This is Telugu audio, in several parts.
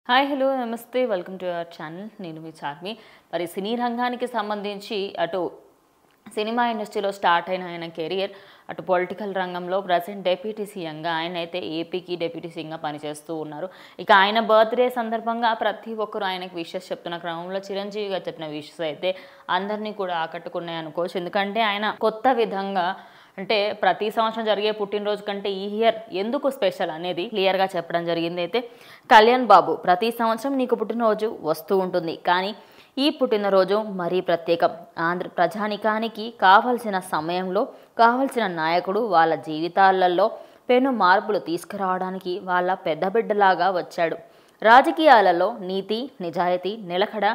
హాయ్ హలో నమస్తే వెల్కమ్ టు అవర్ ఛానల్. నేను మీ చార్మి. మరి సినీ రంగానికి సంబంధించి అటు సినిమా ఇండస్ట్రీలో స్టార్ట్ అయిన ఆయన కెరియర్, అటు పొలిటికల్ రంగంలో ప్రజెంట్ డిప్యూటీ సీఎంగా ఆయన అయితే ఏపీకి డిప్యూటీ సీఎంగా పనిచేస్తూ ఉన్నారు. ఇక ఆయన బర్త్డే సందర్భంగా ప్రతి ఒక్కరు ఆయనకు విషెస్ చెప్తున్న క్రమంలో చిరంజీవి గారు చెప్పిన విషెస్ అయితే అందరినీ కూడా ఆకట్టుకున్నాయి అనుకోవచ్చు. ఎందుకంటే ఆయన కొత్త విధంగా అంటే ప్రతి సంవత్సరం జరిగే పుట్టినరోజు కంటే ఈ ఇయర్ ఎందుకు స్పెషల్ అనేది క్లియర్గా చెప్పడం జరిగింది. అయితే కళ్యాణ్ బాబు, ప్రతి సంవత్సరం నీకు పుట్టినరోజు వస్తూ ఉంటుంది, కానీ ఈ పుట్టినరోజు మరీ ప్రత్యేకం. ఆంధ్ర ప్రజానికానికి కావలసిన సమయంలో కావలసిన నాయకుడు వాళ్ళ జీవితాలలో పెను మార్పులు తీసుకురావడానికి వాళ్ళ పెద్ద బిడ్డలాగా వచ్చాడు. రాజకీయాలలో నీతి, నిజాయితీ, నిలకడ,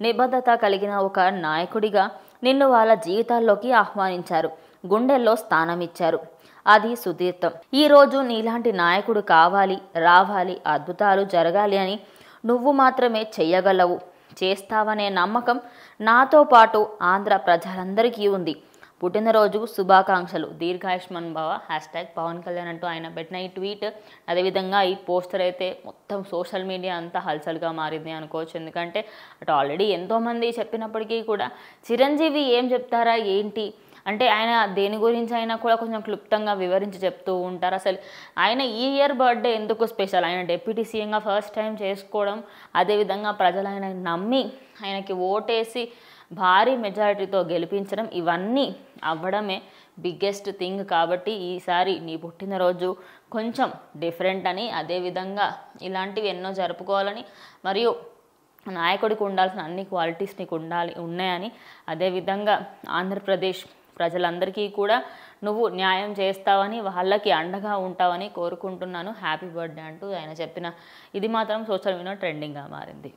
నిబద్ధత కలిగిన ఒక నాయకుడిగా నిన్ను వాళ్ళ జీవితాల్లోకి ఆహ్వానించారు, గుండెల్లో స్థానం ఇచ్చారు. అది సుదీర్ఘం. ఈరోజు నీలాంటి నాయకుడు కావాలి, రావాలి, అద్భుతాలు జరగాలి అని నువ్వు మాత్రమే చెయ్యగలవు, చేస్తావనే నమ్మకం నాతో పాటు ఆంధ్ర ప్రజలందరికీ ఉంది. పుట్టినరోజు శుభాకాంక్షలు, దీర్ఘాయుష్మాన్ భవ, #పవన్ కళ్యాణ్ అంటూ ఆయన పెట్టిన ఈ ట్వీట్, అదేవిధంగా ఈ పోస్టర్ అయితే మొత్తం సోషల్ మీడియా అంతా హల్చల్గా మారింది అనుకోవచ్చు. ఎందుకంటే అటు ఆల్రెడీ ఎంతోమంది చెప్పినప్పటికీ కూడా చిరంజీవి ఏం చెప్తారా ఏంటి అంటే ఆయన దేని గురించి అయినా కూడా కొంచెం క్లుప్తంగా వివరించి చెప్తూ ఉంటారు. అసలు ఆయన ఈ ఇయర్ బర్త్డే ఎందుకు స్పెషల్, ఆయన డిప్యూటీ సీఎంగా ఫస్ట్ టైం చేసుకోవడం, అదేవిధంగా ప్రజలు ఆయన నమ్మి ఆయనకి ఓటేసి భారీ మెజారిటీతో గెలిపించడం, ఇవన్నీ అవ్వడమే బిగ్గెస్ట్ థింగ్. కాబట్టి ఈసారి నీ పుట్టినరోజు కొంచెం డిఫరెంట్ అని, అదేవిధంగా ఇలాంటివి ఎన్నో జరుపుకోవాలని, మరియు నాయకుడికి ఉండాల్సిన అన్ని క్వాలిటీస్ నీకు ఉన్నాయని, అదేవిధంగా ఆంధ్రప్రదేశ్ ప్రజలందరికీ కూడా నువ్వు న్యాయం చేస్తావని, వాళ్ళకి అండగా ఉంటావని కోరుకుంటున్నాను. హ్యాపీ బర్త్డే అంటూ ఆయన చెప్పిన ఇది మాత్రం సోషల్ మీడియాలో ట్రెండింగ్గా మారింది.